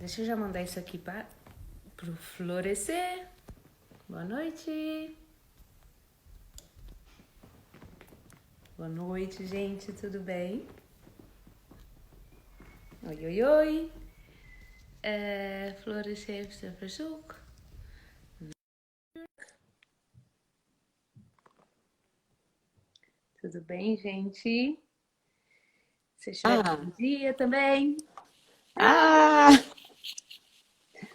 deixa eu já mandar isso aqui pro Florescer. Boa noite. Boa noite, gente. Tudo bem? Oi, oi, oi. Florescer, Verzoek. Tudo bem, gente? Vocês tiveram um bom dia também?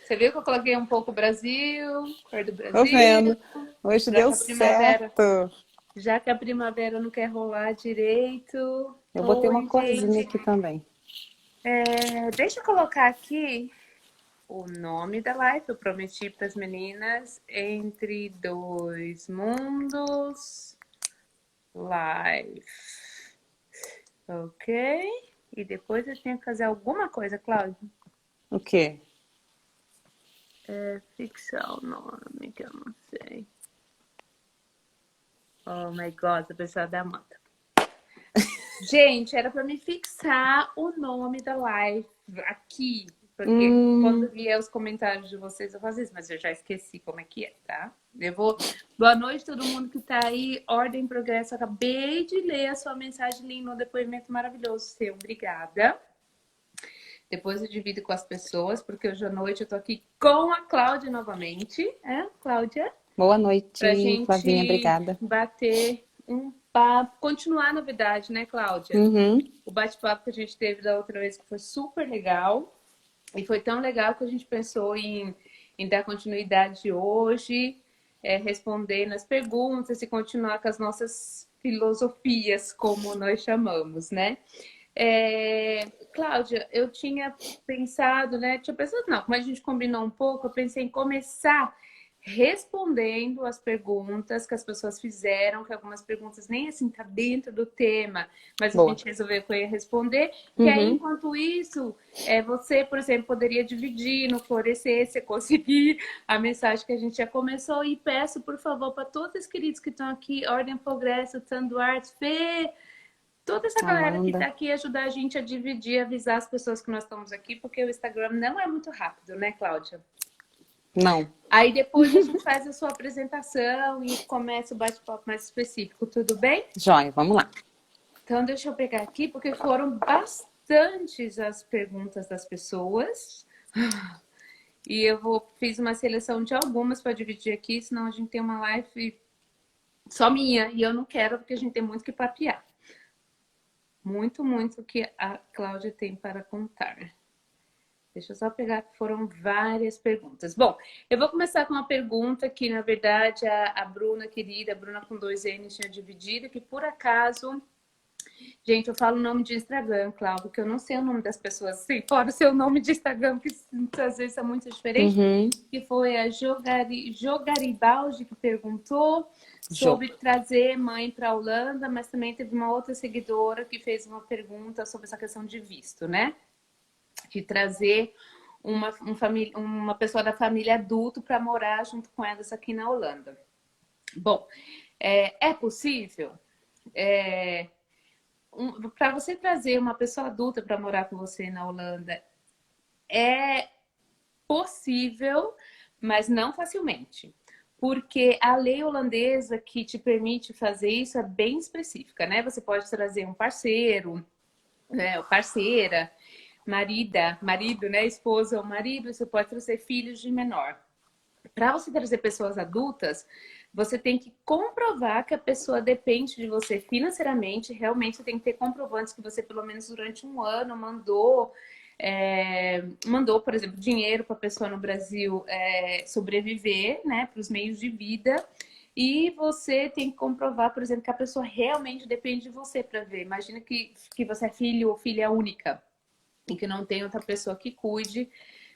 Você viu que eu coloquei um pouco Brasil, cor do Tô Brasil, vendo. Hoje já que deu a primavera, certo. já que a primavera não quer rolar direito. Eu botei uma Oi, corzinha gente. aqui também. Deixa eu colocar aqui o nome da live. Eu prometi para as meninas Entre Dois Mundos Live. Ok? E depois eu tenho que fazer alguma coisa, Cláudia. O quê? Fixar o nome que eu não sei. Oh my God, a pessoa da Amanda. Gente, era para me fixar o nome da live aqui. Porque quando vier os comentários de vocês eu faço isso, mas eu já esqueci como é que é, tá? Eu vou. Boa noite, todo mundo que tá aí. Ordem Progresso. Acabei de ler a sua mensagem linda, um depoimento maravilhoso seu. Obrigada. Depois eu divido com as pessoas, porque hoje à noite eu tô aqui com a Cláudia novamente. Cláudia? Boa Pra noite, Flavinha, gente obrigada. bater um papo, continuar, na verdade, né, Cláudia? O bate-papo que a gente teve da outra vez, que foi super legal. E foi tão legal que a gente pensou em dar continuidade hoje, respondendo as perguntas e continuar com as nossas filosofias, como nós chamamos, né? Cláudia, eu tinha pensado, né? Tinha pensado, não, como a gente combinou um pouco, eu pensei em começar respondendo as perguntas que as pessoas fizeram, que algumas perguntas nem assim tá dentro do tema, mas a Boa. gente resolveu que eu ia responder. E aí, enquanto isso, você, por exemplo, poderia dividir no Florescer, se conseguir a mensagem que a gente já começou. E peço, por favor, para todos os queridos que estão aqui, Ordem Progresso, Tan Duarte, Fê, toda essa galera que está Amanda. aqui, ajudar a gente a dividir, avisar as pessoas que nós estamos aqui, porque o Instagram não é muito rápido, né, Cláudia? Não. Aí depois a gente faz a sua apresentação e começa o bate-papo mais específico, tudo bem? Joia, vamos lá. Então deixa eu pegar aqui, porque foram bastantes as perguntas das pessoas. E fiz uma seleção de algumas para dividir aqui, senão a gente tem uma live só minha. E eu não quero, porque a gente tem muito que papear. Muito, muito que a Cláudia tem para contar. Deixa eu só pegar, que foram várias perguntas. Bom, eu vou começar com uma pergunta que, na verdade, a Bruna, querida, a Bruna com 2 N, tinha dividido, que por acaso... Gente, eu falo o nome de Instagram, Cláudio, porque eu não sei o nome das pessoas, assim, fora o seu nome de Instagram, que às vezes são muito diferentes. Que foi a Jogaribaldi que perguntou sobre trazer mãe para a Holanda, mas também teve uma outra seguidora que fez uma pergunta sobre essa questão de visto, né? De trazer uma pessoa da família adulto para morar junto com elas aqui na Holanda. Bom, é possível? Para você trazer uma pessoa adulta para morar com você na Holanda, é possível, mas não facilmente. Porque a lei holandesa que te permite fazer isso é bem específica, né? Você pode trazer um parceiro, né, ou parceira, marido, né, esposa ou marido, você pode trazer filhos de menor. Para você trazer pessoas adultas, você tem que comprovar que a pessoa depende de você financeiramente. Realmente, você tem que ter comprovantes que você, pelo menos durante um ano, mandou, por exemplo, dinheiro para a pessoa no Brasil sobreviver, né, para os meios de vida. E você tem que comprovar, por exemplo, que a pessoa realmente depende de você para ver. Imagina que você é filho ou filha única e que não tem outra pessoa que cuide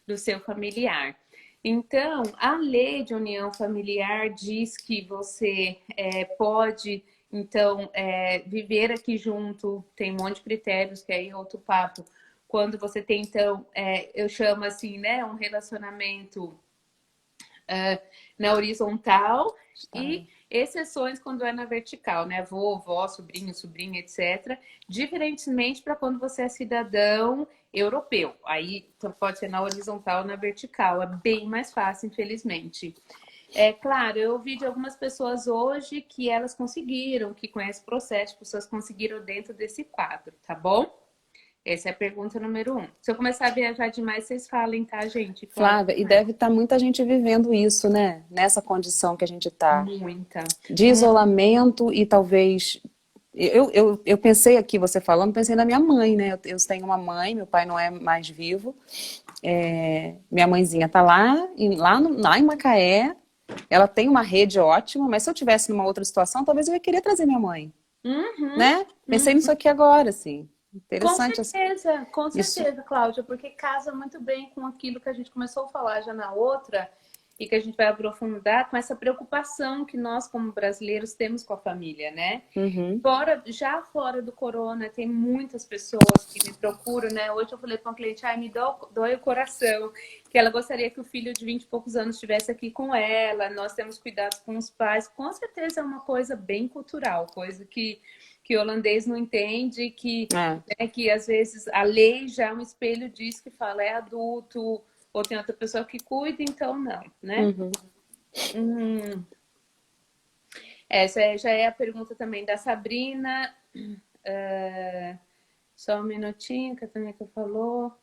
do seu familiar. Então, a lei de união familiar diz que você pode, então, viver aqui junto, tem um monte de critérios, que aí é outro papo. Quando você tem, então, eu chamo assim, né, um relacionamento na horizontal e exceções quando é na vertical, né? Avô, vó, sobrinho, sobrinha, etc. Diferentemente para quando você é cidadão europeu. Aí então, pode ser na horizontal ou na vertical. É bem mais fácil, infelizmente. É claro, eu ouvi de algumas pessoas hoje que elas conseguiram, que conhecem o processo, pessoas conseguiram dentro desse quadro, tá bom? Essa é a pergunta número um. Se eu começar a viajar demais, vocês falem, tá, gente? Claro, Flávia, e deve estar muita gente vivendo isso, né? Nessa condição que a gente está. muita. De isolamento e talvez. Eu pensei aqui, você falando, pensei na minha mãe, né? Eu tenho uma mãe, meu pai não é mais vivo. Minha mãezinha tá lá, lá em Macaé. Ela tem uma rede ótima, mas se eu tivesse numa outra situação, talvez eu ia querer trazer minha mãe, Uhum, né? Pensei uhum. nisso aqui agora, assim. Interessante Com isso. certeza, Cláudia, porque casa muito bem com aquilo que a gente começou a falar já na outra e que a gente vai aprofundar com essa preocupação que nós, como brasileiros, temos com a família, né? Uhum. Já fora do corona, tem muitas pessoas que me procuram, né? Hoje eu falei para uma cliente, ai, dói o coração, que ela gostaria que o filho de 20 e poucos anos estivesse aqui com ela, nós temos cuidados com os pais. Com certeza é uma coisa bem cultural, coisa que o holandês não entende, É. que às vezes a lei já é um espelho disso que fala é adulto, ou tem outra pessoa que cuida, então não, né? Uhum. Hum, essa já é a pergunta também da Sabrina. Só um minutinho, que a Tânica falou.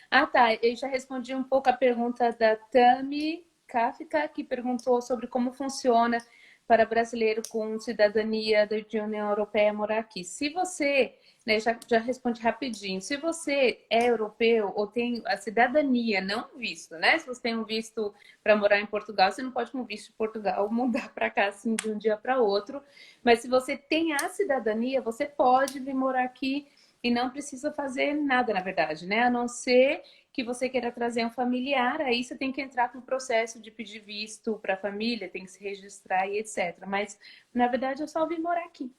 Ah, tá. Eu já respondi um pouco a pergunta da Tami Kafka, que perguntou sobre como funciona para brasileiro com cidadania da União Europeia morar aqui. Se você, né, já respondi rapidinho, se você é europeu ou tem a cidadania, não visto, né? Se você tem um visto para morar em Portugal, você não pode com visto de Portugal mudar para cá assim de um dia para outro. Mas se você tem a cidadania, você pode vir morar aqui e não precisa fazer nada, na verdade, né? A não ser que você queira trazer um familiar, aí você tem que entrar com o processo de pedir visto para a família, tem que se registrar e etc. Mas, na verdade, eu só vim morar aqui.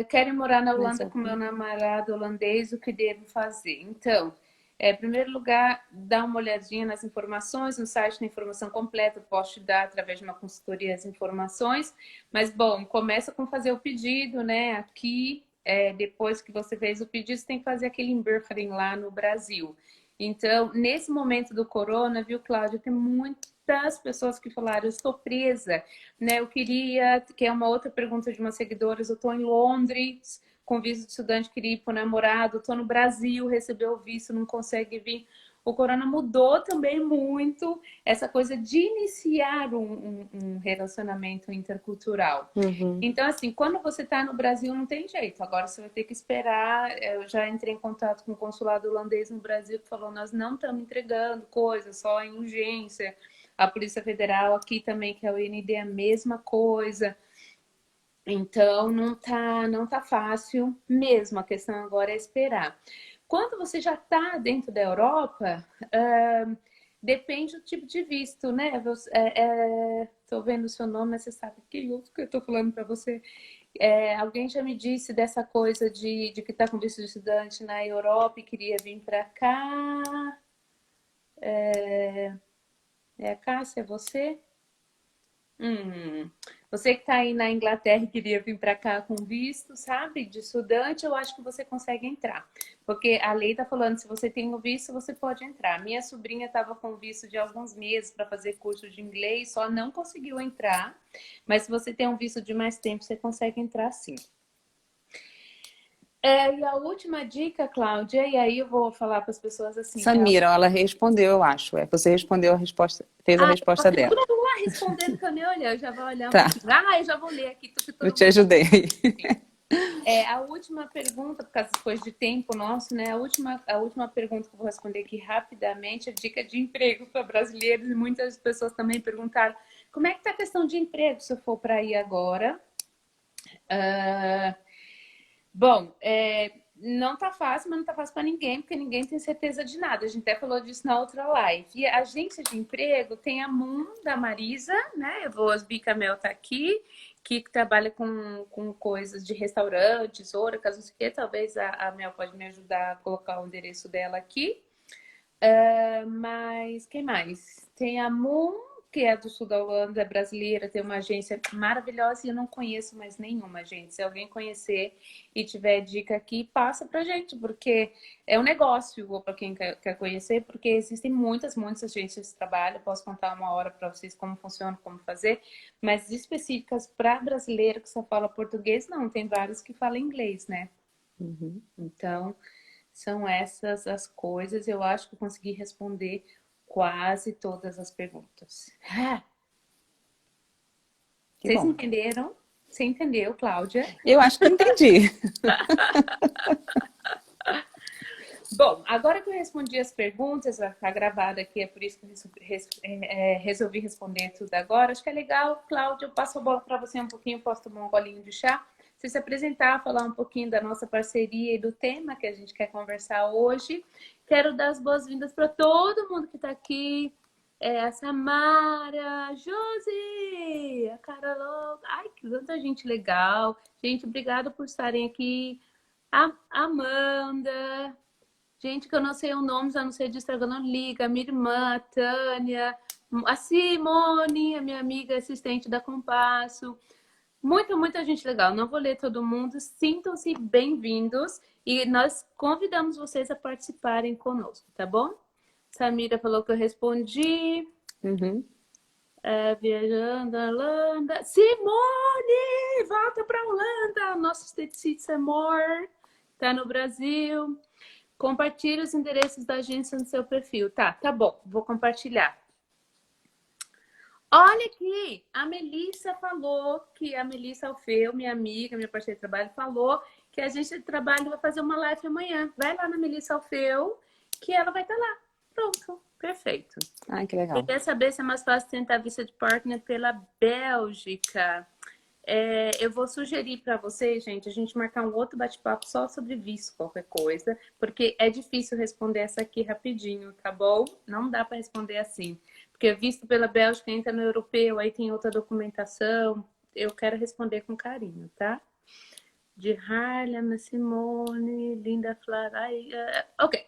Quero morar na Holanda com meu namorado holandês, o que devo fazer? Então, em primeiro lugar, dá uma olhadinha nas informações, no site tem informação completa, posso te dar através de uma consultoria as informações, mas bom, começa com fazer o pedido, né? Aqui, depois que você fez o pedido, você tem que fazer aquele emburgering lá no Brasil. Então, nesse momento do corona, viu, Cláudia, tem muitas pessoas que falaram, eu estou presa, né? Eu queria, que é uma outra pergunta de uma seguidora, eu estou em Londres com visto de estudante, queria ir para o namorado, estou no Brasil, recebeu o visto, não consegue vir. O corona mudou também muito essa coisa de iniciar um relacionamento intercultural. Uhum. Então, assim, quando você está no Brasil, não tem jeito. Agora você vai ter que esperar. Eu já entrei em contato com o consulado holandês no Brasil que falou: nós não estamos entregando coisas, só em urgência. A Polícia Federal aqui também, que é o IND, a mesma coisa. Então, não tá fácil mesmo. A questão agora é esperar. Quando você já está dentro da Europa, depende do tipo de visto, né? Estou vendo o seu nome, mas você sabe que eu estou falando para você. Alguém já me disse dessa coisa de que está com visto de estudante na Europa e queria vir para cá. É a Cássia, é você? Você que está aí na Inglaterra e queria vir para cá com visto, sabe, de estudante, eu acho que você consegue entrar. Porque a lei está falando, se você tem o visto, você pode entrar. Minha sobrinha estava com visto de alguns meses para fazer curso de inglês, só não conseguiu entrar. Mas se você tem um visto de mais tempo, você consegue entrar sim. E a última dica, Cláudia, e aí eu vou falar para as pessoas assim, tá? Samira, ela respondeu, eu acho. Você respondeu a resposta, fez a resposta Você dela. não lá respondendo que eu nem olhei, eu já vou olhar um Tá, pouquinho. Eu já vou ler aqui, que eu todo te mundo. ajudei. A última pergunta, por causa depois de tempo nosso, né? A última pergunta que eu vou responder aqui rapidamente é dica de emprego para brasileiros e muitas pessoas também perguntaram como é que está a questão de emprego se eu for para aí agora. Bom, não tá fácil, mas não tá fácil para ninguém, porque ninguém tem certeza de nada. A gente até falou disso na outra live. E a agência de emprego tem a Moon da Marisa, né? A Osbica Mel tá aqui, que trabalha com coisas de restaurantes, oracas, não sei o quê. Talvez a Mel pode me ajudar a colocar o endereço dela aqui. Mas quem mais? Tem a Moon, que é do sul da Holanda, é brasileira, tem uma agência maravilhosa e eu não conheço mais nenhuma, gente. Se alguém conhecer e tiver dica aqui, passa pra gente, porque é um negócio, ou para quem quer conhecer, porque existem muitas agências de trabalho. Eu posso contar uma hora para vocês como funciona, como fazer, mas específicas para brasileiro que só fala português, não. Tem vários que falam inglês, né? Uhum. Então, são essas as coisas. Eu acho que eu consegui responder quase todas as perguntas. Que Vocês bom. entenderam? Você entendeu, Cláudia? Eu acho que entendi. Bom, agora que eu respondi as perguntas, vai ficar gravado aqui, é por isso que eu resolvi responder tudo agora. Acho que é legal, Cláudia, eu passo a bola para você um pouquinho, posso tomar um golinho de chá. Você se apresentar, falar um pouquinho da nossa parceria e do tema que a gente quer conversar hoje. Quero dar as boas-vindas para todo mundo que está aqui. A Samara, a Josi, a Carol. Ai, que tanta gente legal. Gente, obrigada por estarem aqui. A Amanda. Gente que eu não sei o nome, já não sei de Instagram, não liga. Minha irmã, a Tânia, a Simone, a minha amiga assistente da Compasso. Muita gente legal. Não vou ler todo mundo. Sintam-se bem-vindos e nós convidamos vocês a participarem conosco, tá bom? Samira falou que eu respondi. Uhum. Viajando a Holanda. Simone! Volta para a Holanda! Nosso esteticista amor tá no Brasil. Compartilhe os endereços da agência no seu perfil. Tá bom. Vou compartilhar. Olha aqui, a Melissa falou que a Melissa Alfeu, minha amiga, minha parceira de trabalho, falou que a agência de trabalho vai fazer uma live amanhã. Vai lá na Melissa Alfeu, que ela vai estar lá. Pronto, perfeito. Ai, que legal. Eu queria saber se é mais fácil tentar a vista de partner pela Bélgica. Eu vou sugerir para vocês, gente, a gente marcar um outro bate-papo só sobre visto, qualquer coisa, porque é difícil responder essa aqui rapidinho, tá bom? Não dá para responder assim. Porque visto pela Bélgica entra no europeu, aí tem outra documentação. Eu quero responder com carinho, tá? De Harlem, Simone, Linda Flávia. Ok.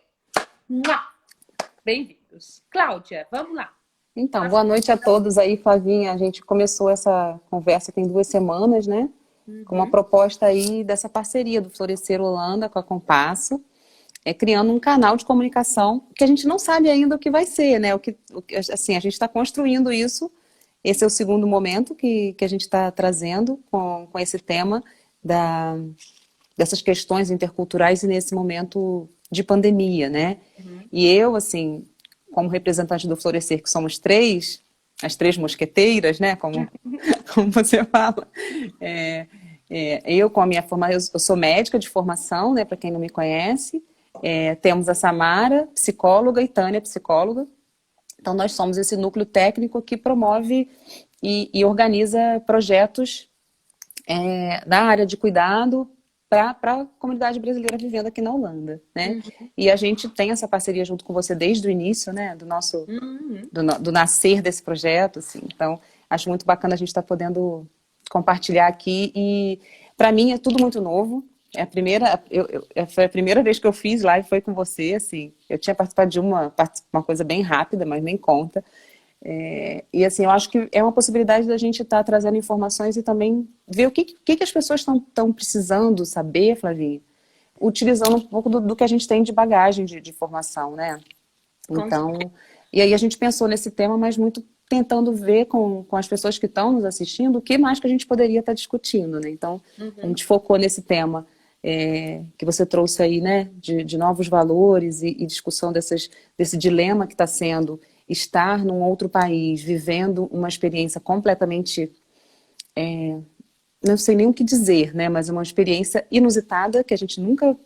Bem-vindos. Cláudia, vamos lá. Então, boa noite a todos aí, Flavinha. A gente começou essa conversa tem 2 semanas, né? Com uma proposta aí dessa parceria do Florescer Holanda com a Compasso, criando um canal de comunicação que a gente não sabe ainda o que vai ser, né? Assim, a gente está construindo isso. Esse é o segundo momento que a gente está trazendo com esse tema dessas questões interculturais e nesse momento de pandemia, né? E eu, assim, como representante do Florescer, que somos as 3 mosqueteiras, né? Como você fala. Eu, com a minha formação, eu sou médica de formação, né? Para quem não me conhece. Temos a Samara, psicóloga, e Tânia, psicóloga. Então, nós somos esse núcleo técnico que promove e organiza projetos da área de cuidado para a comunidade brasileira vivendo aqui na Holanda, né? E a gente tem essa parceria junto com você desde o início, né? Do nosso do nascer desse projeto, assim. Então, acho muito bacana a gente estar podendo compartilhar aqui e para mim é tudo muito novo. Foi a primeira vez que eu fiz live, foi com você, assim. Eu tinha participado de uma coisa bem rápida, mas nem conta. E assim, eu acho que é uma possibilidade da gente estar trazendo informações e também ver o que as pessoas estão precisando saber, Flavinha, utilizando um pouco do que a gente tem de bagagem de formação, né? Então, e aí a gente pensou nesse tema, mas muito tentando ver com as pessoas que estão nos assistindo o que mais que a gente poderia estar discutindo, né? Então, a gente focou nesse tema que você trouxe aí, né? De novos valores e discussão desse dilema que está sendo estar num outro país, vivendo uma experiência completamente, não sei nem o que dizer, né? Mas uma experiência inusitada que a gente nunca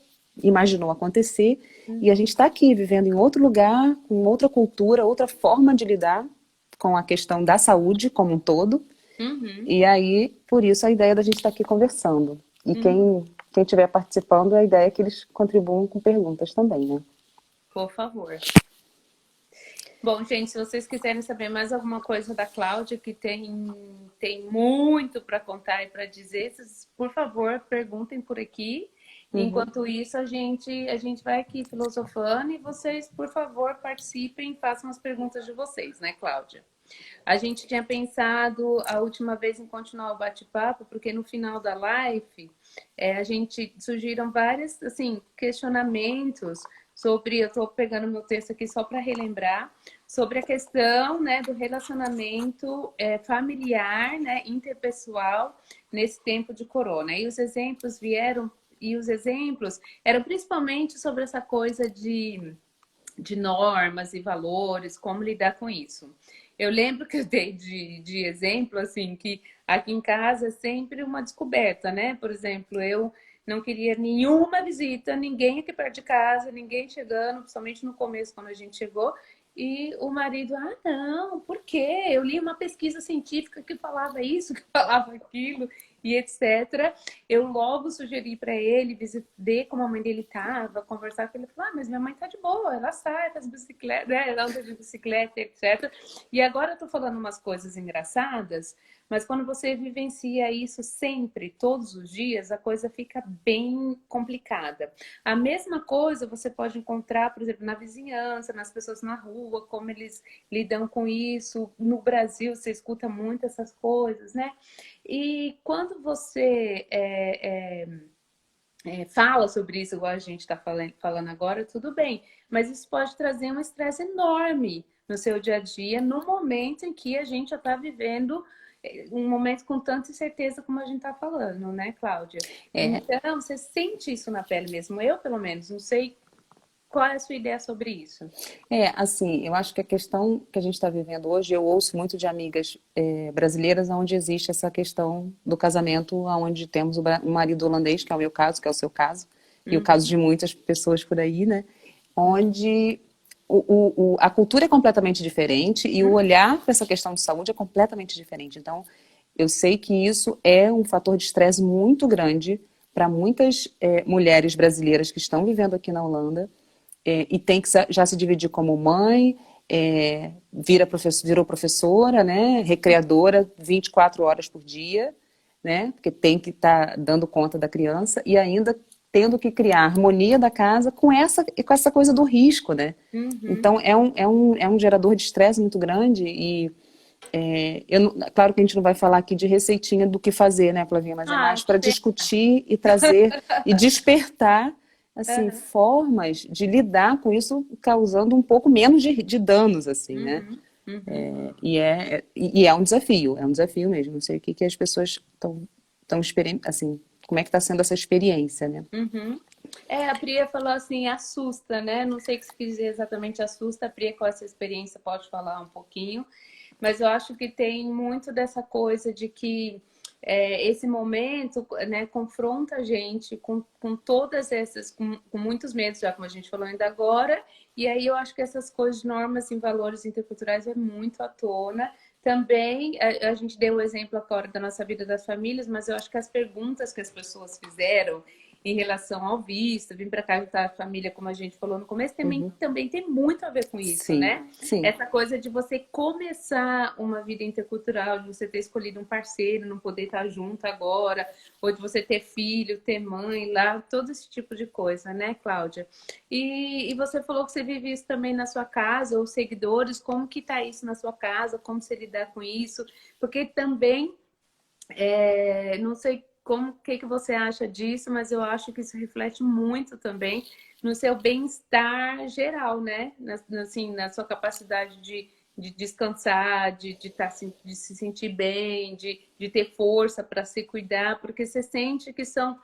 imaginou acontecer e a gente está aqui vivendo em outro lugar, com outra cultura, outra forma de lidar com a questão da saúde como um todo. E aí, por isso, a ideia da gente estar aqui conversando. E quem estiver participando, a ideia é que eles contribuam com perguntas também, né? Por favor. Bom, gente, se vocês quiserem saber mais alguma coisa da Cláudia, que tem muito para contar e para dizer, vocês, por favor, perguntem por aqui. Enquanto isso, a gente vai aqui filosofando e vocês, por favor, participem e façam as perguntas de vocês, né, Cláudia? A gente tinha pensado a última vez em continuar o bate-papo, porque no final da live a gente surgiram vários assim, questionamentos sobre, eu estou pegando meu texto aqui só para relembrar, sobre a questão, né, do relacionamento familiar, né, interpessoal nesse tempo de corona. E os exemplos vieram, e os exemplos eram principalmente sobre essa coisa de normas e valores, como lidar com isso. Eu lembro que eu dei de exemplo, assim, que aqui em casa é sempre uma descoberta, né? Por exemplo, eu não queria nenhuma visita, ninguém aqui perto de casa, ninguém chegando, principalmente no começo, quando a gente chegou. E o marido, ah, não, por quê? Eu li uma pesquisa científica que falava isso, que falava aquilo, e etc. Eu logo sugeri para ele ver como a mãe dele estava, conversar com ele. Ele falou, ah, mas minha mãe tá de boa, ela sai, faz bicicleta, né? Ela anda de bicicleta, etc. E agora eu tô falando umas coisas engraçadas, mas quando você vivencia isso sempre, todos os dias, a coisa fica bem complicada. A mesma coisa você pode encontrar, por exemplo, na vizinhança, nas pessoas na rua, como eles lidam com isso. No Brasil, você escuta muito essas coisas, né? E quando você fala sobre isso, igual a gente está falando agora, tudo bem. Mas isso pode trazer um estresse enorme no seu dia a dia, no momento em que a gente já está vivendo um momento com tanta incerteza como a gente está falando, né, Cláudia? É, Então, você sente isso na pele mesmo. Eu, pelo menos, não sei qual é a sua ideia sobre isso. assim, eu acho que a questão que a gente está vivendo hoje, eu ouço muito de amigas brasileiras onde existe essa questão do casamento, onde temos o marido holandês, que é o meu caso, que é o seu caso, e o caso Uhum, de muitas pessoas por aí, né? Onde a cultura é completamente diferente e o olhar para essa questão de saúde é completamente diferente. Então, eu sei que isso é um fator de estresse muito grande para muitas mulheres brasileiras que estão vivendo aqui na Holanda e tem que já se dividir como mãe, virou professora, né, recreadora 24 horas por dia, né, porque tem que estar dando conta da criança e ainda tendo que criar a harmonia da casa com essa coisa do risco, né? uhum. Então é um gerador de estresse muito grande e claro que a gente não vai falar aqui de receitinha do que fazer, né, Flavinha, mas é Ah, mais para discutir e trazer e despertar assim formas de lidar com isso, causando um pouco menos de danos, assim, né? uhum, uhum. E é um desafio mesmo. Não sei o que que as pessoas estão assim, como é que está sendo essa experiência, né? Uhum. A Priya falou assim, assusta, né? Não sei o que se quis dizer exatamente assusta. A Priya, com essa experiência, pode falar um pouquinho. Mas eu acho que tem muito dessa coisa de que esse momento, né, confronta a gente com todas essas, com muitos medos, já como a gente falou ainda agora. E aí eu acho que essas coisas, normas e valores interculturais é muito à tona. Também a gente deu o exemplo agora da nossa vida das famílias, mas eu acho que as perguntas que as pessoas fizeram em relação ao visto, vir para cá juntar a família, como a gente falou no começo, Uhum. também tem muito a ver com isso, Sim, né? sim. Essa coisa de você começar uma vida intercultural, de você ter escolhido um parceiro, não poder estar junto agora, ou de você ter filho, ter mãe lá, todo esse tipo de coisa, né, Cláudia? E você falou que você vive isso também na sua casa, ou seguidores, como que tá isso na sua casa, como você lidar com isso? Porque também não sei como que você acha disso, mas eu acho que isso reflete muito também no seu bem-estar geral, né? Assim, na sua capacidade de descansar, de se sentir bem, de ter força para se cuidar, porque você sente que são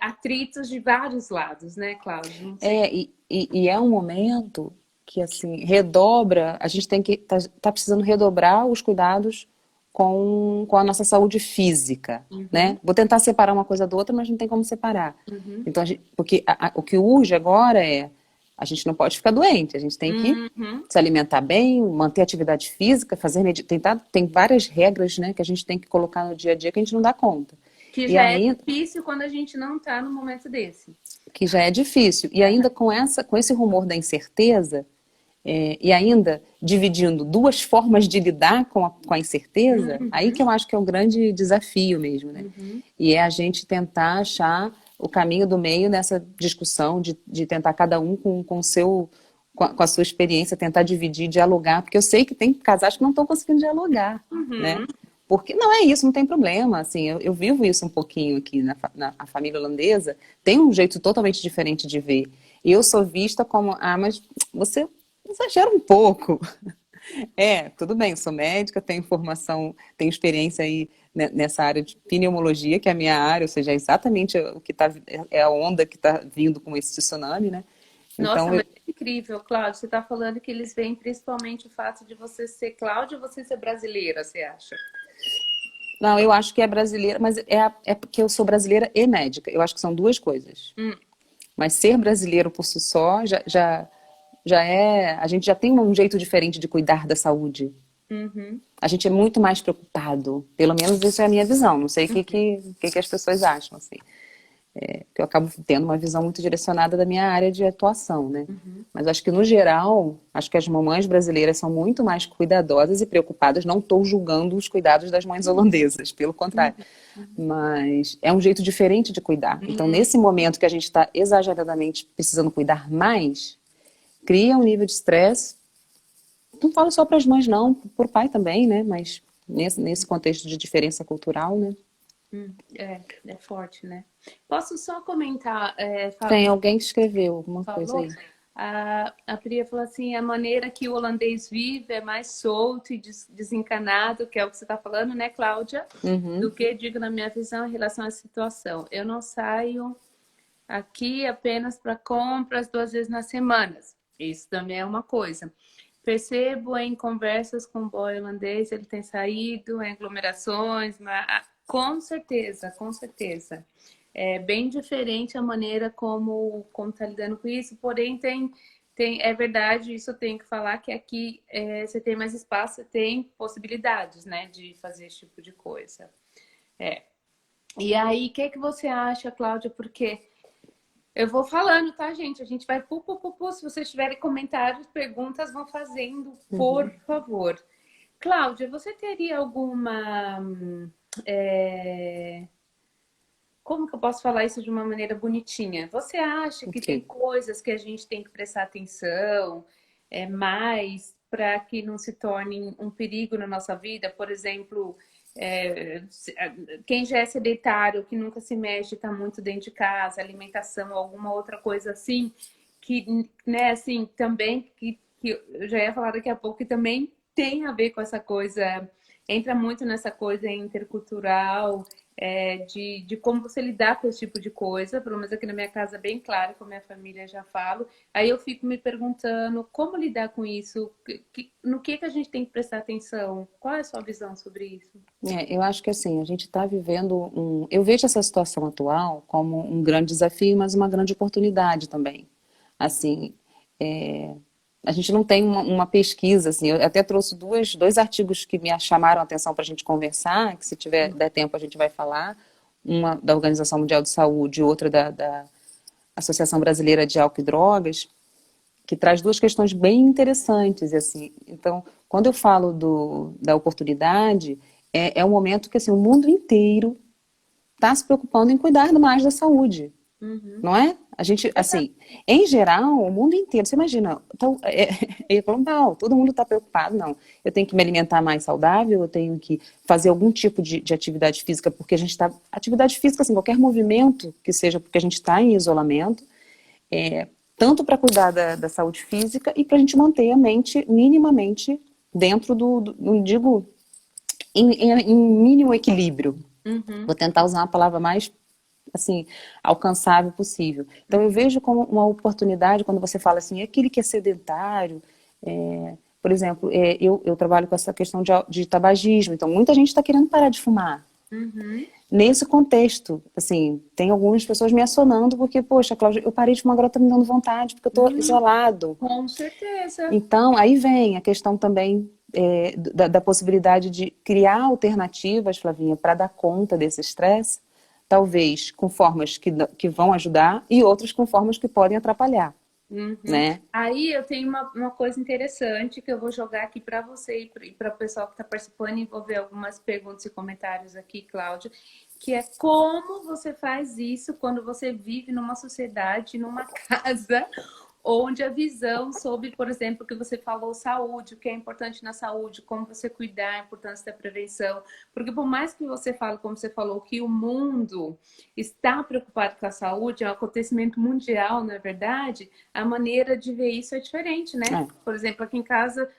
atritos de vários lados, né, Cláudia? Não sei. E é um momento que, assim, redobra, a gente tem que, tá precisando redobrar os cuidados com a nossa saúde física, Uhum, né? Vou tentar separar uma coisa da outra, mas não tem como separar. uhum, Então, porque o que urge agora a gente não pode ficar doente, a gente tem que uhum. se alimentar bem, manter atividade física, tem várias regras, né, que a gente tem que colocar no dia a dia que a gente não dá conta. Que E já é aí, difícil quando a gente não está no momento desse. que já é difícil. E ainda com esse rumor da incerteza, e ainda dividindo duas formas de lidar com a incerteza, aí que Uhum, eu acho que é o grande desafio mesmo, né? uhum. E é a gente tentar achar o caminho do meio nessa discussão de tentar cada um com o seu com a sua experiência, tentar dividir, dialogar, porque eu sei que tem casais que não estão conseguindo dialogar, né? Porque não é isso, não tem problema, assim, eu vivo isso um pouquinho aqui na família holandesa, tem um jeito totalmente diferente de ver. Eu sou vista como, mas você exagera um pouco. Tudo bem, eu sou médica, tenho formação, tenho experiência aí nessa área de pneumologia, que é a minha área, ou seja, é exatamente o que é a onda que está vindo com esse tsunami, né? Nossa, Então, mas é incrível, Cláudia. Você está falando que eles veem principalmente o fato de você ser Cláudia ou você ser brasileira, você acha? não, eu acho que é brasileira, mas é porque eu sou brasileira e médica. Eu acho que são duas coisas. Mas ser brasileiro por si só já é. A gente já tem um jeito diferente de cuidar da saúde. A gente é muito mais preocupado. Pelo menos isso é a minha visão. Não sei o que as pessoas acham, assim. Que eu acabo tendo uma visão muito direcionada da minha área de atuação, né? Mas acho que, no geral, acho que as mamães brasileiras são muito mais cuidadosas e preocupadas. Não estou julgando os cuidados das mães holandesas, pelo contrário. Mas é um jeito diferente de cuidar. Então, nesse momento que a gente está exageradamente precisando cuidar mais, cria um nível de estresse. Não falo só para as mães, não, para o pai também, né? Mas nesse contexto de diferença cultural, né? É forte, né? Posso só comentar? Tem alguém que escreveu alguma coisa Falou? aí. A Priya falou assim, a maneira que o holandês vive é mais solto e desencanado, que é o que você está falando, né, Cláudia? Do que, digo, na minha visão, em relação à situação. Eu não saio aqui apenas para compras 2 vezes na semana. Isso também é uma coisa. Percebo em conversas com o boy holandês, ele tem saído em aglomerações, mas com certeza, com certeza. É bem diferente a maneira como está lidando com isso, porém é verdade, isso eu tenho que falar, que aqui você tem mais espaço, você tem possibilidades, né, de fazer esse tipo de coisa. E aí, o que você acha, Cláudia? Porque eu vou falando, tá, gente? A gente vai Se vocês tiverem comentários, perguntas, vão fazendo, por favor. Cláudia, você teria alguma. Como que eu posso falar isso de uma maneira bonitinha? Você acha que tem Ok. coisas que a gente tem que prestar atenção mais para que não se torne um perigo na nossa vida? Por exemplo, quem já é sedentário, que nunca se mexe, está muito dentro de casa, alimentação, alguma outra coisa assim, que, né, assim, também, que eu já ia falar daqui a pouco, que também tem a ver com essa coisa, entra muito nessa coisa intercultural, de como você lidar com esse tipo de coisa, pelo menos aqui na minha casa, bem claro, com a minha família já falo. Aí eu fico me perguntando como lidar com isso, no que a gente tem que prestar atenção, qual é a sua visão sobre isso? Eu acho que assim, a gente está vivendo Eu vejo essa situação atual como um grande desafio, mas uma grande oportunidade também. Assim, a gente não tem uma pesquisa, assim, eu até trouxe dois artigos que me chamaram a atenção para a gente conversar, que se der tempo a gente vai falar, uma da Organização Mundial de Saúde e outra da Associação Brasileira de Álcool e Drogas, que traz duas questões bem interessantes, assim. Então, quando eu falo da oportunidade, é um momento que assim, o mundo inteiro está se preocupando em cuidar mais da saúde, não é? A gente, assim, em geral, o mundo inteiro, você imagina, então, é global, todo mundo está preocupado, não. Eu tenho que me alimentar mais saudável, eu tenho que fazer algum tipo de atividade física, porque a gente está. Atividade física, assim, qualquer movimento que seja, porque a gente está em isolamento, tanto para cuidar da saúde física e para a gente manter a mente minimamente dentro não digo, em mínimo equilíbrio. Vou tentar usar uma palavra mais assim, alcançável possível. Então eu vejo como uma oportunidade quando você fala assim, aquele que é sedentário, por exemplo, eu trabalho com essa questão de tabagismo, então muita gente está querendo parar de fumar. Nesse contexto, assim, tem algumas pessoas me acionando porque, poxa, Cláudia, eu parei de fumar, agora tá me dando vontade, porque eu tô isolado. Com certeza. Então, aí vem a questão também da possibilidade de criar alternativas, Flavinha, para dar conta desse estresse, talvez com formas que vão ajudar e outras com formas que podem atrapalhar, né? Aí eu tenho uma coisa interessante que eu vou jogar aqui para você e para o pessoal que está participando e vou ver algumas perguntas e comentários aqui, Cláudia, que é como você faz isso quando você vive numa sociedade, numa casa onde a visão sobre, por exemplo, o que você falou, saúde, o que é importante na saúde, como você cuidar, a importância da prevenção. Porque por mais que você fale, como você falou, que o mundo está preocupado com a saúde, é um acontecimento mundial, na verdade, a maneira de ver isso é diferente, né? É. Por exemplo, aqui em casa,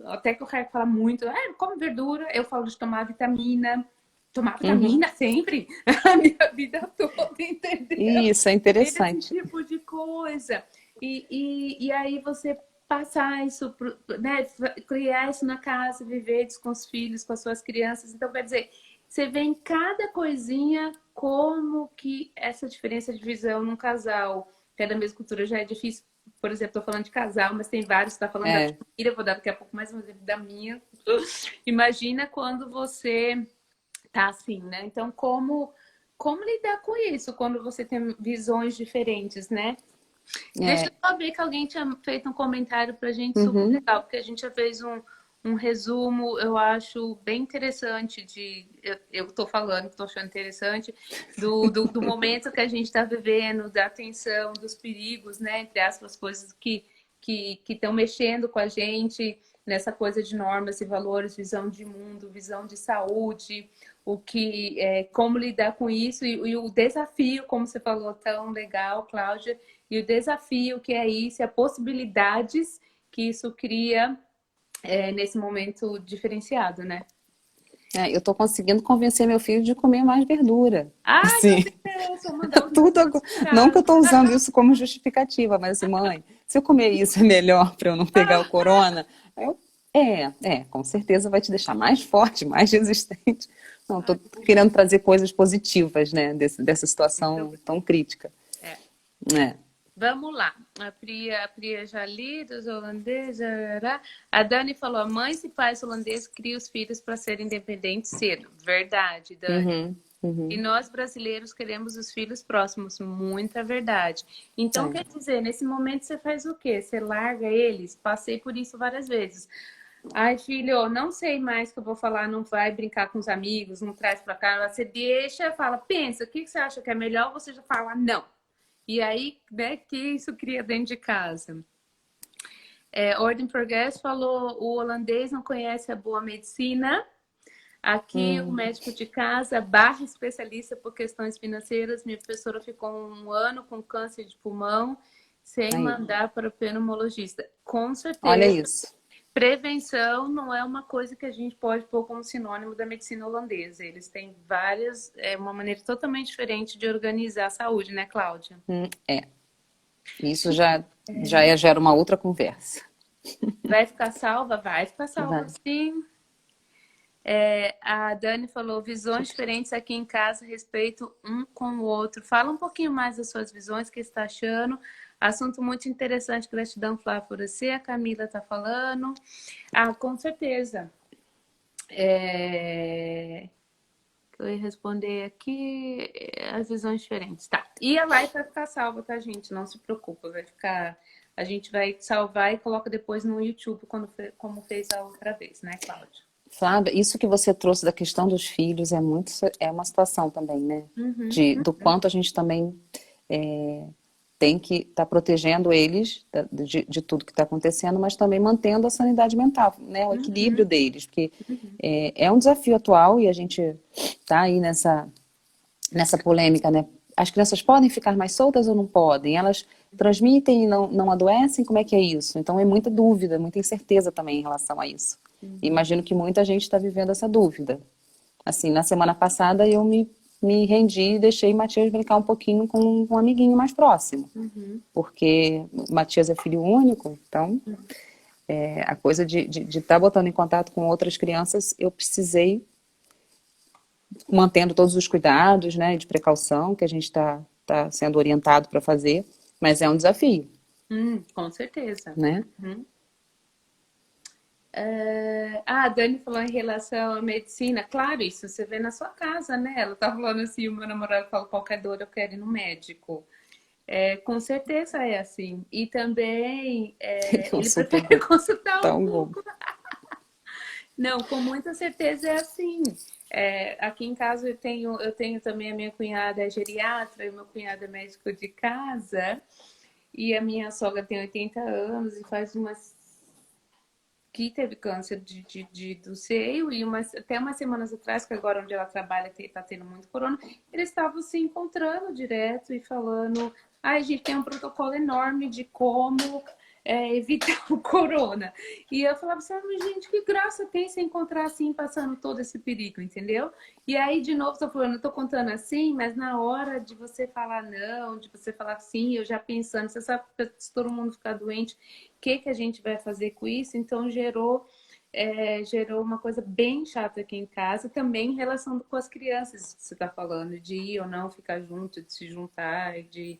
até que o Caio fala muito, come verdura, eu falo de tomar vitamina. Tomar Uhum. vitamina sempre, a minha vida toda, entendeu? Isso é Esse interessante. tipo de coisa. E aí você passar isso, né? Criar isso na casa, viver isso com os filhos, com as suas crianças. Então, quer dizer, você vê em cada coisinha como que essa diferença de visão num casal, que é da mesma cultura, já é difícil. Por exemplo, estou falando de casal, mas tem vários, está falando da É. família, vou dar daqui a pouco mais um exemplo da minha. Imagina quando você tá assim, né? Então, como lidar com isso quando você tem visões diferentes, né? Deixa eu É. só ver que alguém tinha feito um comentário pra gente super Uhum. legal, porque a gente já fez um resumo, eu acho bem interessante eu tô falando, tô achando interessante, do momento que a gente está vivendo, da atenção, dos perigos, né? Entre aspas, coisas que estão mexendo com a gente nessa coisa de normas e valores, visão de mundo, visão de saúde, como lidar com isso e o desafio, como você falou, tão legal, Cláudia, e o desafio que é isso, e as possibilidades que isso cria nesse momento diferenciado, né? É, eu tô conseguindo convencer meu filho de comer mais verdura. Ai, meu Assim, Deus, vou mandar os meus tudo filhos para não que eu casa. tô usando isso como justificativa, mas assim, mãe, se eu comer isso é melhor para eu não pegar o corona. Eu, com certeza vai te deixar mais forte, mais resistente. Não, tô querendo trazer coisas positivas, né, dessa Muito situação tão crítica. bem. É. É. Vamos lá. A Priya já li, dos holandeses. A Dani falou: mães e pais holandeses criam os filhos para serem independentes cedo. Verdade, Dani. Uhum, E uhum. nós brasileiros queremos os filhos próximos. Muita verdade. Então, quer É. dizer, nesse momento você faz o quê? Você larga eles? Passei por isso várias vezes. Ai, filho, não sei mais o que eu vou falar, não vai brincar com os amigos, não traz pra cá. Você deixa, fala, pensa, o que você acha que é melhor? Você já fala, não. E aí, né, que isso cria dentro de casa. Ordem Progress falou, o holandês não conhece a boa medicina. Aqui, o Hum, médico de casa, barra especialista por questões financeiras. Minha professora ficou um ano com câncer de pulmão, sem aí, mandar para o pneumologista. Com olha certeza, isso. prevenção não é uma coisa que a gente pode pôr como sinônimo da medicina holandesa. Eles têm várias, uma maneira totalmente diferente de organizar a saúde, né, Cláudia? É. Isso já gera uma outra conversa. Vai ficar salva? Vai ficar salva, Vai. sim. A Dani falou visões diferentes aqui em casa, respeito um com o outro. Fala um pouquinho mais das suas visões, o que você está achando. Assunto muito interessante, gratidão, Flávia, por você. A Camila está falando. Ah, com certeza. Eu ia responder aqui as visões diferentes. Tá. E a live vai ficar salva, tá, gente? Não se preocupa, vai ficar. A gente vai salvar e coloca depois no YouTube, como fez a outra vez, né, Cláudia? Flávia, isso que você trouxe da questão dos filhos é uma situação também, né? Uhum. Do quanto a gente também tem que estar protegendo eles de tudo que está acontecendo, mas também mantendo a sanidade mental, né? O equilíbrio Uhum. deles, porque é um desafio atual e a gente está aí nessa polêmica, né? As crianças podem ficar mais soltas ou não podem? Elas transmitem e não adoecem? Como é que é isso? Então é muita dúvida, muita incerteza também em relação a isso. Uhum. Imagino que muita gente está vivendo essa dúvida. Assim, na semana passada eu me rendi e deixei Matias brincar um pouquinho com um amiguinho mais próximo. Uhum. Porque o Matias é filho único, então a coisa de estar botando em contato com outras crianças, eu precisei, mantendo todos os cuidados, né, de precaução que a gente tá sendo orientado para fazer, mas é um desafio, Com certeza. né? Uhum. A Dani falou em relação à medicina. Claro, isso você vê na sua casa, né? Ela tá falando assim, o meu namorado fala, qualquer dor eu quero ir no médico. Com certeza é assim. E também Ele ele consulta o prefere Google, consultar tá o um Google. Google. Não, com muita certeza é assim. Aqui em casa eu tenho também a minha cunhada é geriatra e o meu cunhado é médico de casa. E a minha sogra tem 80 anos e faz umas que teve câncer do seio e até umas semanas atrás, que agora onde ela trabalha está tendo muito corona, eles estavam se encontrando direto e falando, ai, a gente tem um protocolo enorme de como evitar o corona. E eu falava assim, gente, que graça tem se encontrar assim, passando todo esse perigo, entendeu? E aí, de novo, tô falando, eu tô contando assim, mas na hora de você falar não, de você falar sim, eu já pensando, você sabe, se todo mundo ficar doente, o que que a gente vai fazer com isso? Então, gerou uma coisa bem chata aqui em casa, também em relação com as crianças, que você está falando, de ir ou não ficar junto, de se juntar e de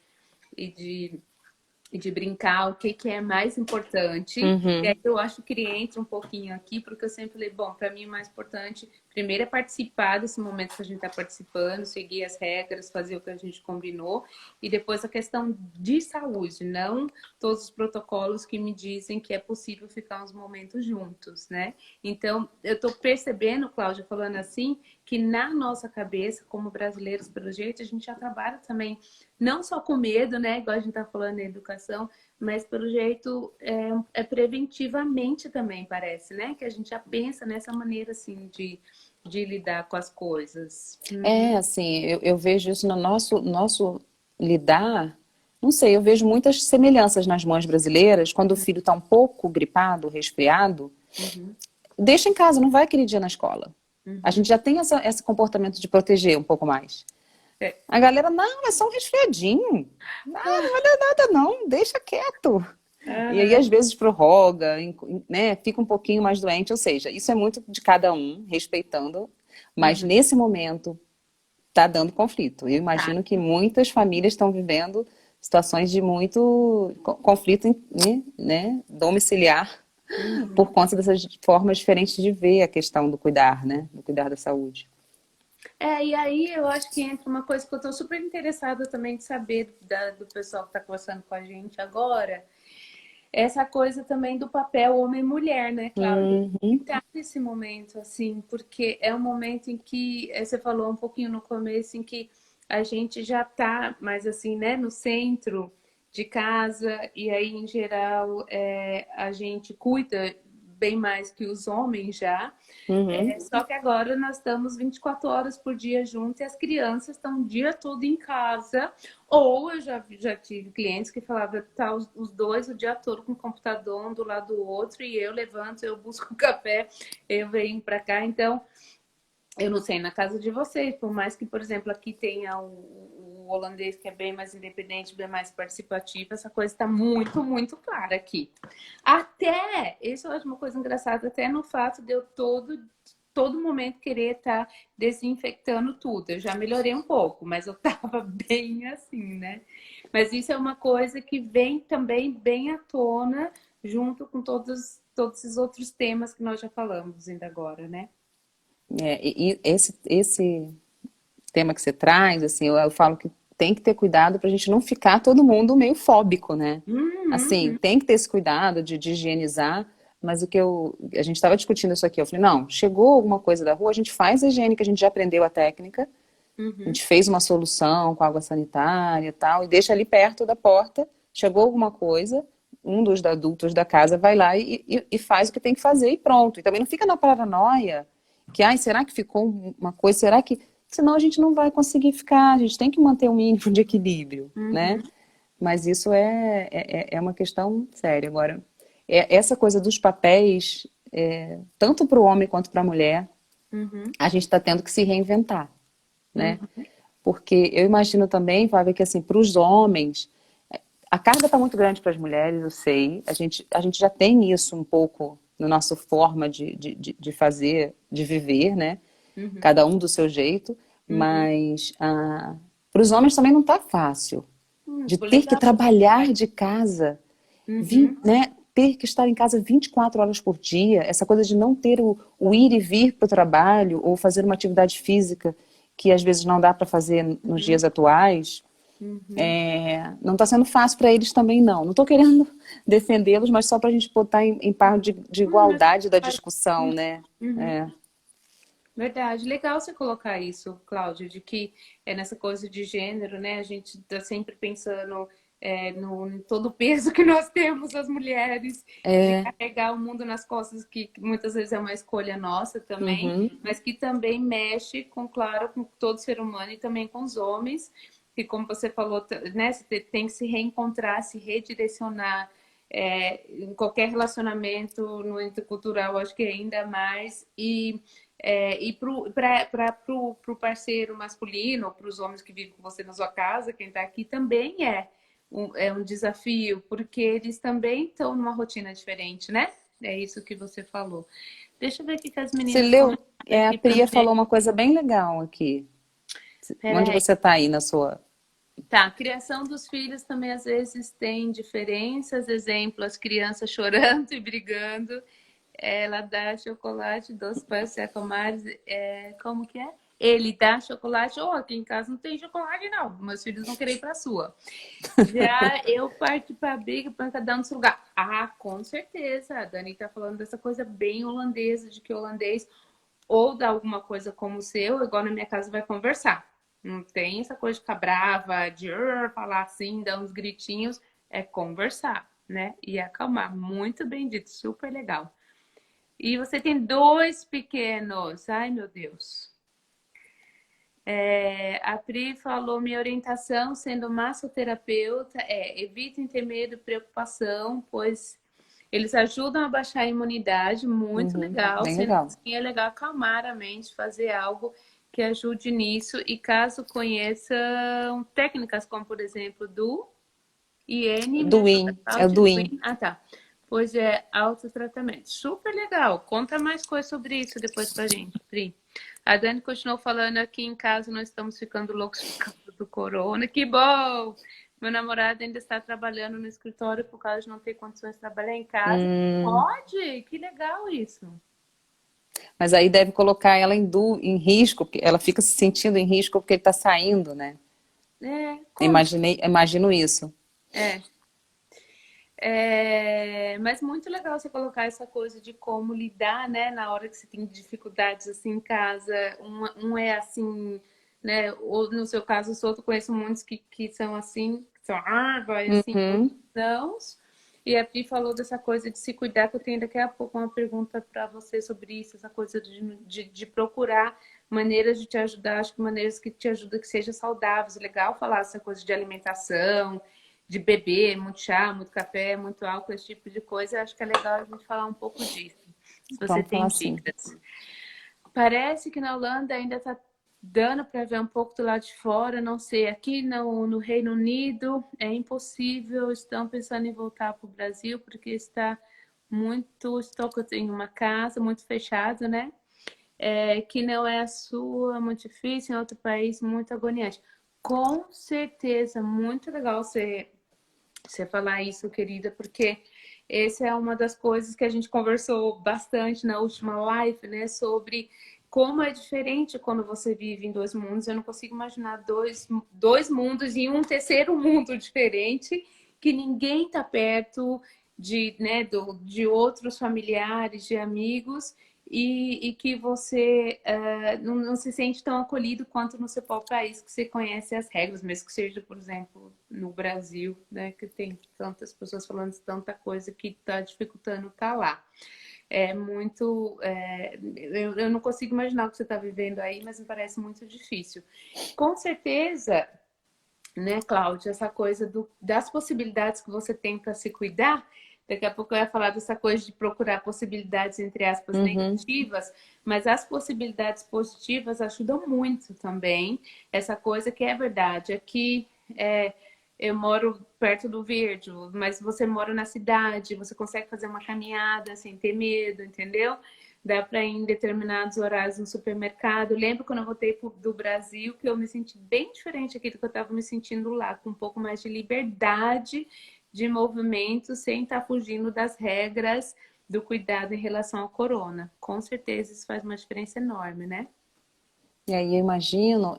e de brincar, o que, que é mais importante. E aí Uhum. eu acho que ele entra um pouquinho aqui, porque eu sempre falei, bom, para mim o mais importante, primeiro é participar desse momento que a gente está participando, seguir as regras, fazer o que a gente combinou, e depois a questão de saúde, não todos os protocolos que me dizem que é possível ficar uns momentos juntos, né? Então, eu estou percebendo, Cláudia, falando assim, que na nossa cabeça, como brasileiros, pelo jeito, a gente já trabalha também não só com medo, né? Igual a gente tá falando em educação, mas pelo jeito é preventivamente também, parece, né? Que a gente já pensa nessa maneira assim de lidar com as coisas. Uhum. É, assim, eu vejo isso no nosso lidar. Não sei, eu vejo muitas semelhanças nas mães brasileiras. Quando o filho está um pouco gripado, resfriado, Uhum. deixa em casa, não vai aquele dia na escola. A Uhum. gente já tem esse comportamento de proteger um pouco mais. É. A galera, não, é só um resfriadinho. Não vai dar nada, não, deixa quieto. E aí, Aham. às vezes, prorroga, né, fica um pouquinho mais doente. Ou seja, isso é muito de cada um, respeitando. Mas Uhum. nesse momento, está dando conflito. Eu Tá. imagino que muitas famílias estão vivendo situações de muito conflito, né, domiciliar por Uhum. conta dessas formas diferentes de ver a questão do cuidar, né, do cuidar da saúde. E aí eu acho que entra uma coisa que eu estou super interessada também de saber do pessoal que está conversando com a gente agora, essa coisa também do papel homem e mulher, né, Cláudia? Uhum, Tá nesse momento, assim, porque é um momento em que, você falou um pouquinho no começo, em que a gente já tá mais assim, né, no centro de casa, e aí, em geral, a gente cuida bem mais que os homens já. uhum. Só que agora nós estamos 24 horas por dia juntos e as crianças estão o dia todo em casa. Ou eu já tive clientes que falavam, tá os dois o dia todo com o computador um do lado do outro e eu levanto, eu busco café, eu venho para cá. Então, eu não sei na casa de vocês, por mais que, por exemplo, aqui tenha o holandês que é bem mais independente, bem mais participativo, essa coisa está muito, muito clara aqui. Até, isso eu acho uma coisa engraçada, até no fato de eu todo momento querer estar desinfectando tudo. Eu já melhorei um pouco, mas eu estava bem assim, né? Mas isso é uma coisa que vem também bem à tona, junto com todos esses outros temas que nós já falamos ainda agora, né? E esse tema que você traz, assim, eu falo que tem que ter cuidado para a gente não ficar todo mundo meio fóbico, né? Assim, Uhum, tem que ter esse cuidado de higienizar, mas a gente estava discutindo isso aqui, eu falei, não, chegou alguma coisa da rua, a gente faz a higiene, que a gente já aprendeu a técnica, a uhum, gente fez uma solução com água sanitária e tal, e deixa ali perto da porta, chegou alguma coisa, um dos adultos da casa vai lá e faz o que tem que fazer e pronto. E também não fica na paranoia que, ai, será que ficou uma coisa, será que... Senão a gente não vai conseguir ficar, a gente tem que manter um mínimo de equilíbrio, né? uhum, Mas isso é uma questão séria. Agora, essa coisa dos papéis, tanto para o homem quanto para a mulher, uhum, a gente está tendo que se reinventar, né? uhum, Porque eu imagino também, Flávia, que assim, para os homens, a carga está muito grande para as mulheres, eu sei. A gente já tem isso um pouco na nossa forma de fazer, de viver, né? uhum, Cada um do seu jeito. uhum. Mas para os homens também não está fácil. De Vou ter que lidar com trabalhar de casa, uhum, né? Ter que estar em casa 24 horas por dia, essa coisa de não ter o ir e vir para o trabalho ou fazer uma atividade física que às vezes não dá para fazer nos uhum, dias atuais, uhum. não está sendo fácil para eles também, não. Não estou querendo defendê-los, mas só para a gente botar em par de Mas é igualdade da verdade. discussão, né? Uhum. É. Verdade. Legal você colocar isso, Cláudia, de que é nessa coisa de gênero, né? A gente tá sempre pensando. em todo o peso que nós temos, as mulheres, de É, carregar o mundo nas costas, que muitas vezes é uma escolha nossa também, uhum. mas que também mexe com, claro, com todo ser humano e também com os homens, que como você falou, né, você tem que se reencontrar, se redirecionar, em qualquer relacionamento no intercultural, acho que ainda mais, e para o parceiro masculino, ou para os homens que vivem com você na sua casa, quem está aqui também é um desafio, porque eles também estão numa rotina diferente, né? É isso que você falou. Deixa eu ver o que as Você meninas leu? comentaram A aqui pra Priya gente. falou uma coisa bem legal aqui. Onde Peraí. você está aí na sua... Tá, a criação dos filhos também às vezes tem diferenças. Exemplo, as crianças chorando e brigando. Ela dá chocolate doce para os Comares. Como que é? Ele dá chocolate. Aqui em casa não tem chocolate, não. Meus filhos vão querer ir para a sua. Já eu parto para a briga para cada um no seu lugar. Ah, com certeza. A Dani está falando dessa coisa bem holandesa, de que o holandês ou dá alguma coisa como o seu, igual na minha casa vai conversar. Não tem essa coisa de ficar brava, de falar assim, dar uns gritinhos. É conversar, né? E acalmar. Muito bem dito, super legal. E você tem dois pequenos. Ai, meu Deus. A Pri falou, minha orientação sendo massoterapeuta evitem ter medo e preocupação, pois eles ajudam a baixar a imunidade, muito Uhum, legal, bem sendo legal. assim é legal acalmar a mente, fazer algo que ajude nisso, e caso conheçam técnicas como, por exemplo, do IN, me ajuda, Duin, é o Cláudio, Duin. Duin. Ah, tá. Pois é, autotratamento. Super legal. Conta mais coisas sobre isso depois pra gente, Pri. A Dani continuou falando aqui em casa, nós estamos ficando loucos por causa do corona. Que bom! Meu namorado ainda está trabalhando no escritório por causa de não ter condições de trabalhar em casa. Hum, Pode? Que legal isso. mas aí deve colocar ela em risco, porque ela fica se sentindo em risco porque ele está saindo, né? Como? Imagino isso. É. Mas muito legal você colocar essa coisa de como lidar, né, na hora que você tem dificuldades assim em casa. Um é assim, né? Ou no seu caso, o outro conheço muitos que são assim, que são vai assim, outros Uhum. não. E a Pri falou dessa coisa de se cuidar, que eu tenho daqui a pouco uma pergunta para você sobre isso, essa coisa de procurar maneiras de te ajudar, acho que maneiras que te ajudam que sejam saudáveis. Legal falar essa coisa de alimentação, de beber muito chá, muito café, muito álcool, esse tipo de coisa. Acho que é legal a gente falar um pouco disso, se você Vamos falar tem assim. dicas. Parece que na Holanda ainda está dando para ver um pouco do lado de fora, não sei. Aqui no Reino Unido é impossível, estão pensando em voltar para o Brasil, porque está muito, estou em uma casa muito fechada, né? Que não é a sua, muito difícil, em outro país, muito agoniante. Com certeza, muito legal você falar isso, querida, porque essa é uma das coisas que a gente conversou bastante na última live, né? Sobre como é diferente quando você vive em dois mundos. Eu não consigo imaginar dois mundos e um terceiro mundo diferente, que ninguém tá perto de outros familiares, de amigos, e que você não se sente tão acolhido quanto no seu próprio país, que você conhece as regras, mesmo que seja, por exemplo, no Brasil, né, que tem tantas pessoas falando de tanta coisa que está dificultando estar lá. É muito. Eu não consigo imaginar o que você está vivendo aí, mas me parece muito difícil. Com certeza, né, Cláudia, essa coisa das possibilidades que você tem para se cuidar. Daqui a pouco eu ia falar dessa coisa de procurar possibilidades, entre aspas, Uhum. negativas, mas as possibilidades positivas ajudam muito também. Essa coisa que é verdade, aqui eu moro perto do verde, mas você mora na cidade, você consegue fazer uma caminhada sem ter medo, entendeu? Dá para ir em determinados horários no supermercado. Lembro quando eu voltei do Brasil que eu me senti bem diferente aqui do que eu estava me sentindo lá, com um pouco mais de liberdade de movimento, sem estar fugindo das regras do cuidado em relação ao corona. Com certeza isso faz uma diferença enorme, né? E aí eu imagino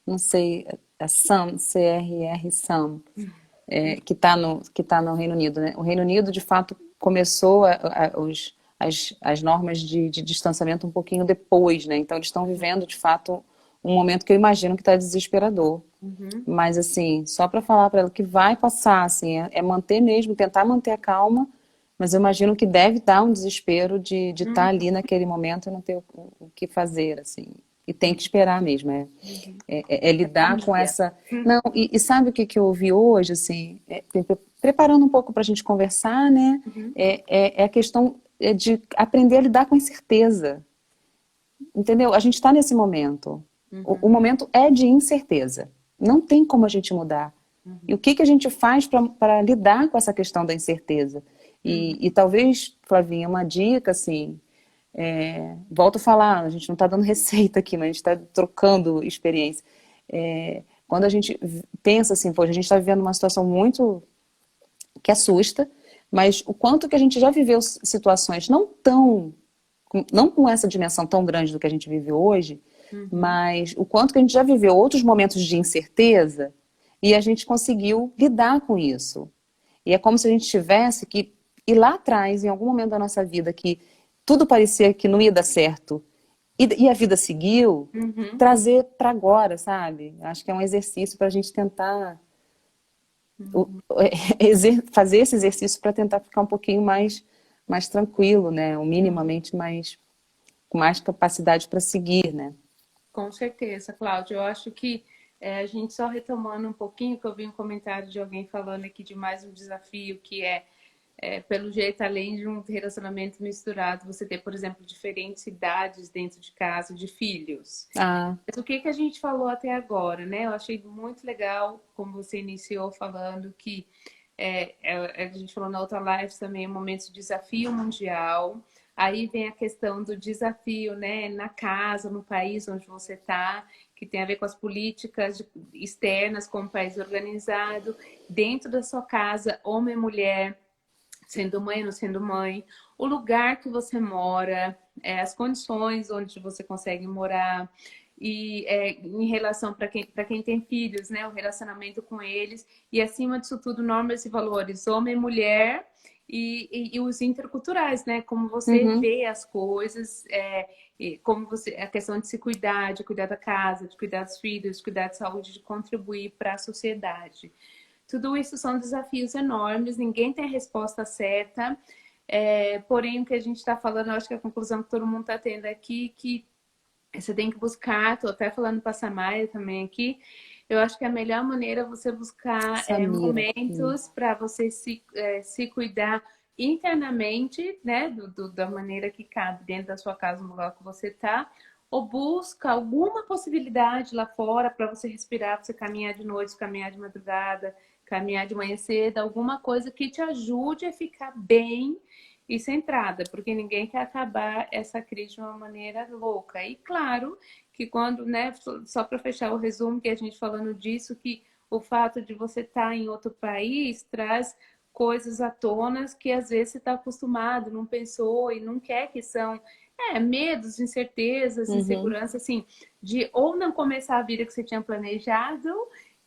não sei, a SAM, CRR SAM, que tá no Reino Unido, né? O Reino Unido, de fato, começou as normas de distanciamento um pouquinho depois, né? Então eles estão vivendo, de fato, um momento que eu imagino que está desesperador. Mas assim, só para falar para ela que vai passar, assim, é manter mesmo, tentar manter a calma, mas eu imagino que deve dar um desespero de estar ali naquele momento e não ter o que fazer, assim. E tem que esperar mesmo, é lidar com Família. essa... Não, e sabe o que que eu ouvi hoje, assim, preparando um pouco para a gente conversar, né? É a questão de aprender a lidar com a incerteza, entendeu? A gente está nesse momento. O momento é de incerteza. Não tem como a gente mudar. E o que que a gente faz para lidar com essa questão da incerteza? E talvez, Flavinha, uma dica, assim, volto a falar, a gente não está dando receita aqui, mas a gente está trocando experiência. Quando a gente pensa assim, pô, a gente está vivendo uma situação muito que assusta, mas o quanto que a gente já viveu situações não com essa dimensão tão grande do que a gente vive hoje, mas o quanto que a gente já viveu outros momentos de incerteza e a gente conseguiu lidar com isso. E é como se a gente tivesse que ir lá atrás, em algum momento da nossa vida, que tudo parecia que não ia dar certo e a vida seguiu, trazer para agora, sabe? Acho que é um exercício para a gente tentar fazer esse exercício para tentar ficar um pouquinho mais tranquilo, né? Ou minimamente com mais capacidade para seguir, né? Com certeza, Cláudia. Eu acho que a gente só retomando um pouquinho, que eu vi um comentário de alguém falando aqui de mais um desafio, que pelo jeito, além de um relacionamento misturado, você ter, por exemplo, diferentes idades dentro de casa, de filhos. Ah, Mas o que que a gente falou até agora, né? Eu achei muito legal, como você iniciou falando, que a gente falou na outra live também, um momento de desafio mundial. Aí vem a questão do desafio, né, na casa, no país onde você está, que tem a ver com as políticas externas, como país organizado, dentro da sua casa, homem e mulher, sendo mãe ou não sendo mãe, o lugar que você mora, as condições onde você consegue morar, e em relação para quem tem filhos, né, o relacionamento com eles, e acima disso tudo, normas e valores, homem e mulher, e os interculturais, né, como você vê as coisas, e como você, a questão de se cuidar, de cuidar da casa, de cuidar dos filhos, de cuidar de saúde, de contribuir para a sociedade. Tudo isso são desafios enormes, ninguém tem a resposta certa. Porém, o que a gente está falando, eu acho que a conclusão que todo mundo está tendo aqui, que você tem que buscar, estou até falando para a Samaya também aqui, eu acho que a melhor maneira é você buscar Samira. momentos para você se cuidar internamente, né, da maneira que cabe dentro da sua casa, no lugar que você está, ou busca alguma possibilidade lá fora para você respirar, para você caminhar de noite, caminhar de madrugada, caminhar de manhã cedo, alguma coisa que te ajude a ficar bem e centrada, porque ninguém quer acabar essa crise de uma maneira louca. E claro que quando, né, só para fechar o resumo que a gente falando disso, que o fato de você estar em outro país traz coisas à tona que às vezes você está acostumado, não pensou e não quer, que são medos, incertezas, insegurança, assim, de ou não começar a vida que você tinha planejado,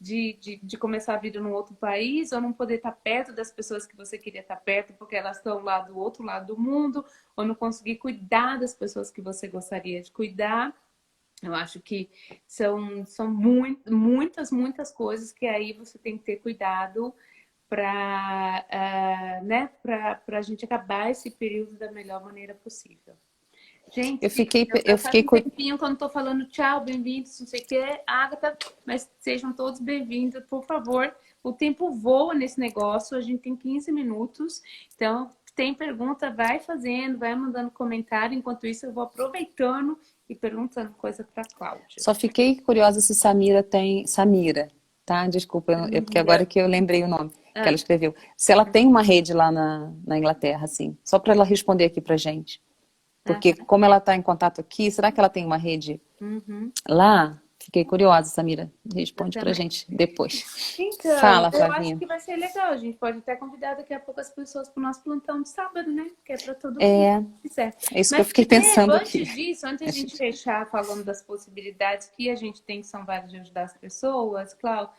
de começar a vida num outro país, ou não poder estar perto das pessoas que você queria estar perto, porque elas estão lá do outro lado do mundo, ou não conseguir cuidar das pessoas que você gostaria de cuidar. Eu acho que são muitas coisas que aí você tem que ter cuidado para né, para a gente acabar esse período da melhor maneira possível. Gente, Eu faz fiquei um tempinho quando estou falando tchau, bem-vindos, não sei o que, Agatha, mas sejam todos bem-vindos, por favor. O tempo voa nesse negócio, a gente tem 15 minutos, então tem pergunta, vai fazendo, vai mandando comentário. Enquanto isso, eu vou aproveitando e perguntando coisa para Cláudia. Só fiquei curiosa se Samira tem. Samira, tá? Desculpa, porque agora que eu lembrei o nome que ela escreveu. Se ela tem uma rede lá na Inglaterra, assim. Só para ela responder aqui pra gente. Porque como ela está em contato aqui, será que ela tem uma rede lá? Fiquei curiosa, Samira. Responde pra gente depois. Então, Fala, eu acho Flavinha. que vai ser legal. A gente pode até convidar daqui a pouco as pessoas para o nosso plantão de sábado, né? Que é para todo mundo É, que quiser. é isso que eu Mas, fiquei pensando aqui. antes disso, antes de a gente fechar falando das possibilidades que a gente tem, que são várias, de ajudar as pessoas, Cláudio,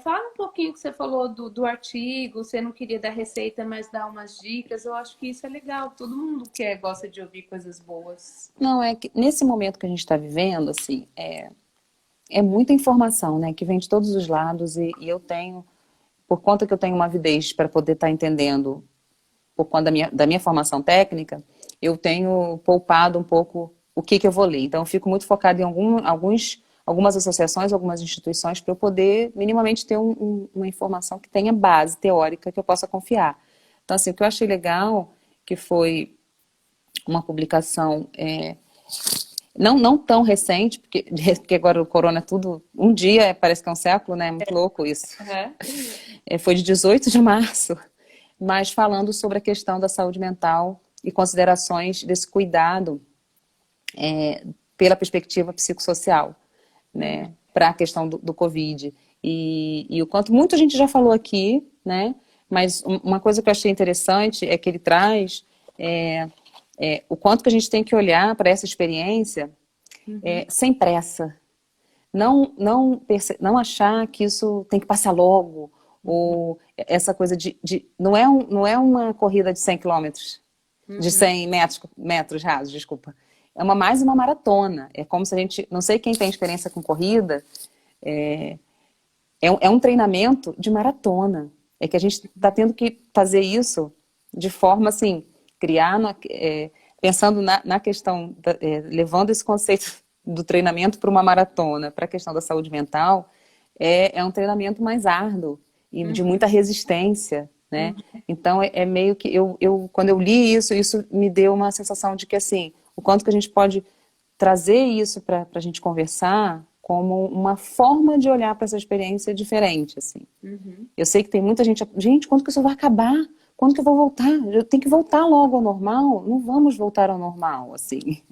fala um pouquinho que você falou do artigo, você não queria dar receita, mas dar umas dicas. Eu acho que isso é legal. Todo mundo gosta de ouvir coisas boas. Não, é que nesse momento que a gente está vivendo, assim, é muita informação, né, que vem de todos os lados e eu tenho, por conta que eu tenho uma avidez para poder estar entendendo, por conta da minha formação técnica, eu tenho poupado um pouco o que eu vou ler. Então, eu fico muito focada em algumas associações, algumas instituições, para eu poder minimamente ter uma informação que tenha base teórica que eu possa confiar. Então, assim, o que eu achei legal, que foi uma publicação não tão recente, porque agora o corona é tudo, um dia parece que é um século, né? É muito louco isso. Uhum. Foi de 18 de março, mas falando sobre a questão da saúde mental e considerações desse cuidado pela perspectiva psicossocial, né? Para a questão do Covid. E o quanto muita gente já falou aqui, né? Mas uma coisa que eu achei interessante é que ele traz o quanto que a gente tem que olhar para essa experiência sem pressa. Não achar que isso tem que passar logo, ou essa coisa não é uma corrida de 100 quilômetros, de 100 metros rasos, desculpa. É mais uma maratona. É como se a gente, não sei quem tem experiência com corrida, é um treinamento de maratona. É que a gente está tendo que fazer isso de forma assim, pensando na questão, levando esse conceito do treinamento para uma maratona, para a questão da saúde mental, é um treinamento mais árduo e de muita resistência, né? Então é meio que quando eu li isso me deu uma sensação de que assim, o quanto que a gente pode trazer isso para a gente conversar como uma forma de olhar para essa experiência diferente, assim. Eu sei que tem muita gente, quando que isso vai acabar? Quando que eu vou voltar? Eu tenho que voltar logo ao normal? Não vamos voltar ao normal, assim.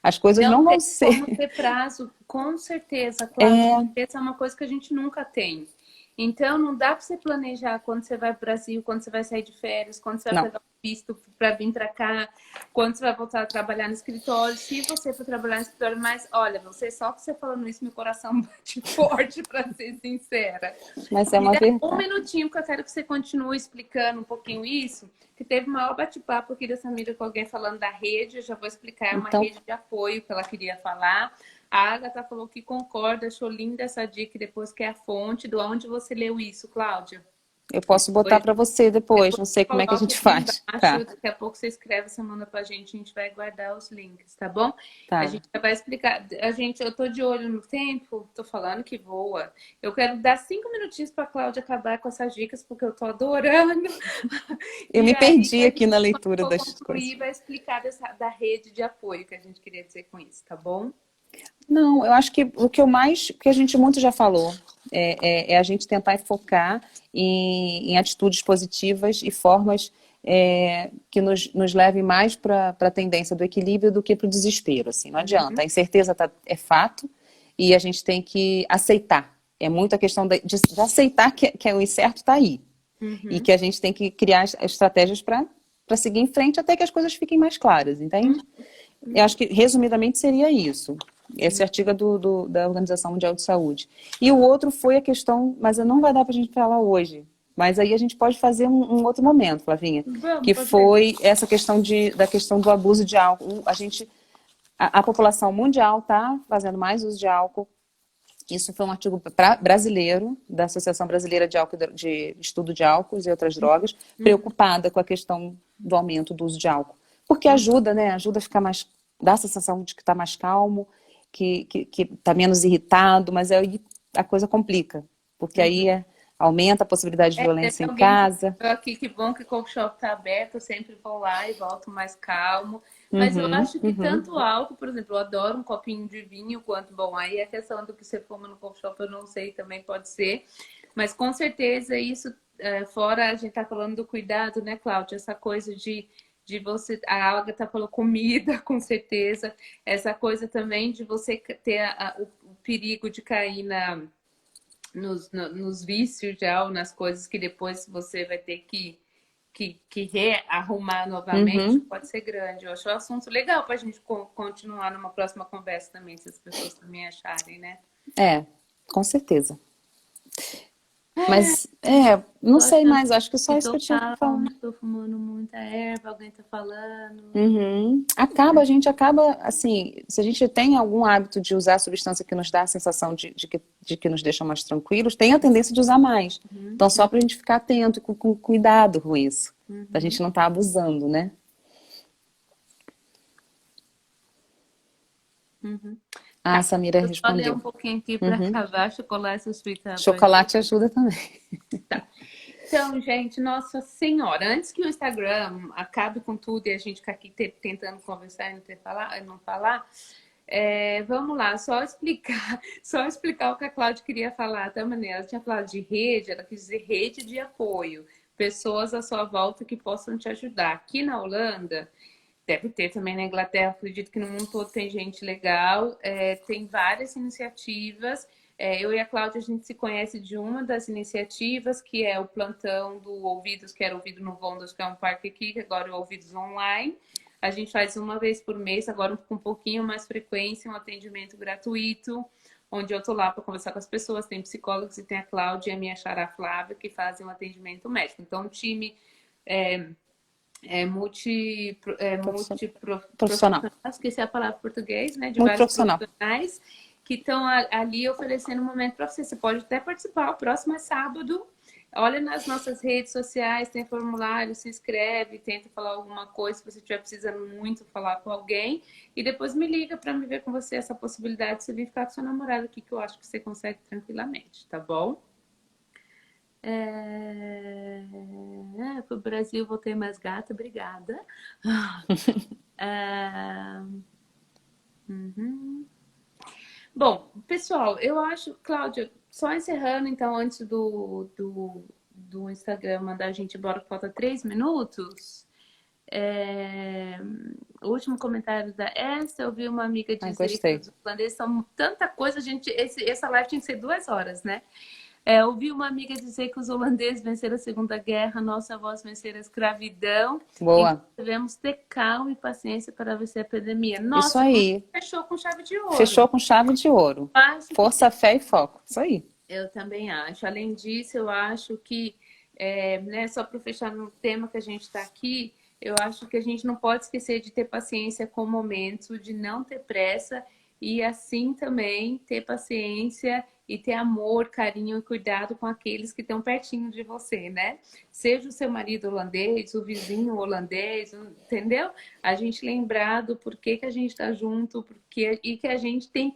As coisas não Não vão tem ser. como ter prazo, com certeza, claro. Essa é uma coisa que a gente nunca tem. Então, não dá para você planejar quando você vai para o Brasil, quando você vai sair de férias, quando você vai Não. pegar o visto para vir para cá, quando você vai voltar a trabalhar no escritório. Se você for trabalhar no escritório, mas olha, só que você falando isso, meu coração bate forte, para ser sincera. Mas é Me uma dá um verdade. minutinho que eu quero que você continue explicando um pouquinho isso, que teve uma maior bate-papo aqui da Samira com alguém falando da rede, eu já vou explicar, é uma Então, rede de apoio que ela queria falar. A Agatha falou que concorda, achou linda essa dica, depois que é a fonte, do onde você leu isso, Cláudia? eu posso botar para você depois, Depois não sei como é que a coloca gente aqui faz. embaixo, Tá, daqui a pouco você escreve, você manda pra gente, a gente vai guardar os links, tá bom? A tá. gente vai explicar. Eu tô de olho no tempo, tô falando que voa. Eu quero dar 5 minutinhos pra Cláudia acabar com essas dicas, porque eu tô adorando. Eu E me aí perdi a aqui na gente, quando leitura for das coisas. concluir, vai explicar da rede de apoio que a gente queria dizer com isso, tá bom? Não, eu acho que que a gente muito já falou, é a gente tentar focar em atitudes positivas e formas que nos levem mais para a tendência do equilíbrio do que para o desespero. Assim, não adianta, a incerteza é fato e a gente tem que aceitar. É muito a questão de aceitar que o incerto está aí e que a gente tem que criar as estratégias para seguir em frente até que as coisas fiquem mais claras, entende? Eu acho que, resumidamente, seria isso. Esse artigo é da Organização Mundial de Saúde. E o outro foi a questão, mas não vai dar para a gente falar hoje. Mas aí a gente pode fazer um outro momento, Flavinha, Vamos que fazer. foi essa questão da questão do abuso de álcool. A população mundial está fazendo mais uso de álcool. Isso foi um artigo brasileiro, da Associação Brasileira de Estudo de Álcools e Outras Drogas, preocupada com a questão do aumento do uso de álcool. Porque ajuda, né? Ajuda a ficar mais. Dá a sensação de que está mais calmo, que está menos irritado, mas aí a coisa complica. Porque aí aumenta a possibilidade de Teve violência em alguém que casa. falou aqui que bom que o coffee shop tá aberto, eu sempre vou lá e volto mais calmo. Mas eu Uhum, acho que uhum. tanto álcool, por exemplo, eu adoro um copinho de vinho, quanto bom. Aí a questão do que você fuma no coffee shop, eu não sei, também pode ser. Mas com certeza isso, fora a gente tá falando do cuidado, né, Cláudia? Essa coisa de você, a Agatha falou comida, com certeza. Essa coisa também de você ter o perigo de cair nos vícios já, ou nas coisas que depois você vai ter que rearrumar novamente, Uhum. pode ser grande. Eu acho o assunto legal para a gente continuar numa próxima conversa também, se as pessoas também acharem, né? É, com certeza. Mas, não sei mais, acho que só Que isso que tô eu tinha pra falar. calma, tô fumando muita erva, alguém tá falando. Uhum. A gente acaba, assim, se a gente tem algum hábito de usar substância que nos dá a sensação de que nos deixa mais tranquilos, tem a tendência de usar mais. Uhum, Então, só pra gente ficar atento, com cuidado com isso. Pra uhum, gente não estar abusando, né? uhum. Ah, a Tá, Samira vou só ler um respondeu. pouquinho aqui para Uhum. acabar. Chocolate, sweet ajuda. Chocolate ajuda também. Tá. Então, gente, Nossa Senhora, antes que o Instagram acabe com tudo e a gente ficar aqui tentando conversar e não falar, vamos lá, só explicar, só explicar o que a Cláudia queria falar também. Ela tinha falado de rede, ela quis dizer rede de apoio, pessoas à sua volta que possam te ajudar. Aqui na Holanda, deve ter também na Inglaterra, acredito que no mundo todo tem gente legal, tem várias iniciativas. Eu e a Cláudia, a gente se conhece de uma das iniciativas, que é o plantão do Ouvidos, que era ouvido no Vondas, que é um parque aqui, que agora é Ouvidos Online. A gente faz uma vez por mês, agora com um pouquinho mais frequência, um atendimento gratuito, onde eu tô lá para conversar com as pessoas. Tem psicólogos e tem a Cláudia e a minha xará Flávia, que fazem um atendimento médico. Então, o time é, Profissional. multiprofissional, esqueci a palavra em português, né? De Muito vários profissional. profissionais que estão ali oferecendo um momento para você. Você pode até participar. O próximo é sábado. Olha nas nossas redes sociais, tem formulário, se inscreve, tenta falar alguma coisa, se você estiver precisando muito falar com alguém. E depois me liga para me ver com você essa possibilidade de você vir ficar com seu namorado aqui, que eu acho que você consegue tranquilamente, tá bom? Pro Brasil vou ter mais gata, obrigada. É, uhum. Bom, pessoal, eu acho, Cláudia, só encerrando então, antes do Instagram mandar a gente embora, que falta 3 minutos. É, O último comentário da Esther, eu vi uma amiga Ai, dizer que gostei. os holandeses são tanta coisa, essa live tinha que ser 2 horas, né? Ouvi uma amiga dizer que os holandeses venceram a Segunda Guerra, nossa avós venceram a escravidão, então Boa. devemos ter calma e paciência para vencer a pandemia. Isso Nossa, aí. fechou com chave de ouro. Fechou com chave de ouro. Acho que Força, fé e foco. Isso aí. eu também acho. Além disso, eu acho que, né, só para fechar no tema que a gente está aqui, eu acho que a gente não pode esquecer de ter paciência com o momento, de não ter pressa e assim também ter paciência e ter amor, carinho e cuidado com aqueles que estão pertinho de você, né? Seja o seu marido holandês, o vizinho holandês, entendeu? A gente lembrar do porquê que a gente está junto, e que a gente tem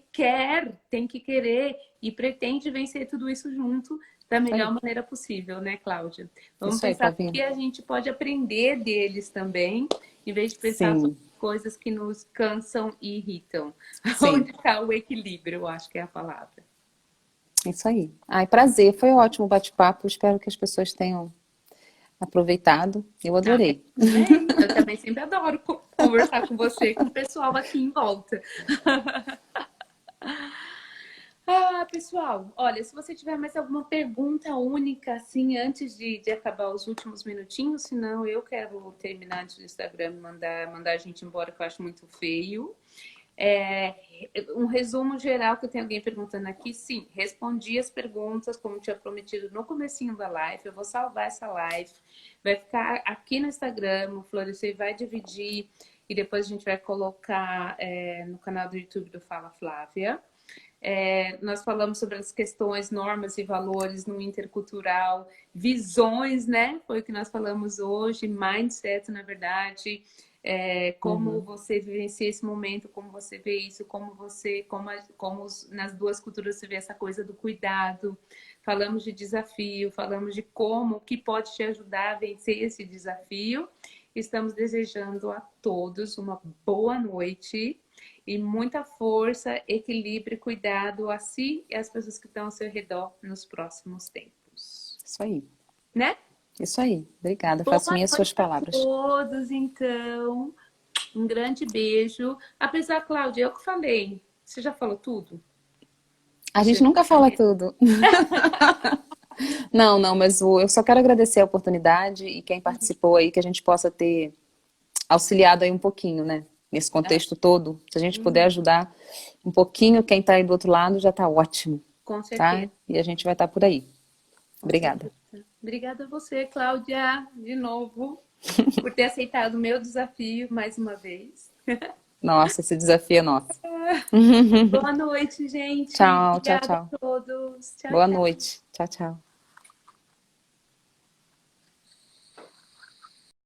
que querer e pretende vencer tudo isso junto da Isso melhor aí. maneira possível, né, Cláudia? Vamos Isso aí, pensar o Flavinha. que a gente pode aprender deles também, em vez de pensar só Sim, coisas que nos cansam e irritam. sim. Onde está o equilíbrio, eu acho que é a palavra. Isso aí. Ai, prazer. Foi ótimo o bate-papo. Espero que as pessoas tenham aproveitado. Eu Ah, adorei. eu também sempre adoro conversar com você, com o pessoal aqui em volta. Pessoal, olha, se você tiver mais alguma pergunta única, assim, antes de acabar os últimos minutinhos, senão eu quero terminar antes do Instagram mandar a gente embora, que eu acho muito feio. É, um resumo geral que eu tenho alguém perguntando aqui, sim, respondi as perguntas como tinha prometido no comecinho da live, eu vou salvar essa live, vai ficar aqui no Instagram, o Florescer vai dividir e depois a gente vai colocar no canal do YouTube do Fala Flávia. Nós falamos sobre as questões, normas e valores no intercultural, visões, né? Foi o que nós falamos hoje, mindset, na verdade, como você vivencia esse momento, como você vê isso, nas duas culturas você vê essa coisa do cuidado. Falamos de desafio, falamos de como, o que pode te ajudar a vencer esse desafio. Estamos desejando a todos uma boa noite e muita força, equilíbrio e cuidado a si e às pessoas que estão ao seu redor nos próximos tempos. Isso aí. Né? Isso aí. Obrigada. Boa Faço minhas suas noite a palavras. todos, então. Um grande beijo. Apesar, Cláudia, eu que falei. Você já falou tudo? A gente nunca fala tudo. Não, não, mas eu só quero agradecer a oportunidade e quem participou aí, que a gente possa ter auxiliado aí um pouquinho, né? Nesse contexto todo. Se a gente puder ajudar um pouquinho, quem tá aí do outro lado já tá ótimo, Com tá? certeza. E a gente vai estar por aí. Com Obrigada. certeza. Obrigada a você, Cláudia, de novo, por ter aceitado o meu desafio mais uma vez. Nossa, esse desafio é nosso. Boa noite, gente. Tchau, tchau, Obrigada tchau. a todos. Tchau, Boa tchau. noite. Tchau, tchau.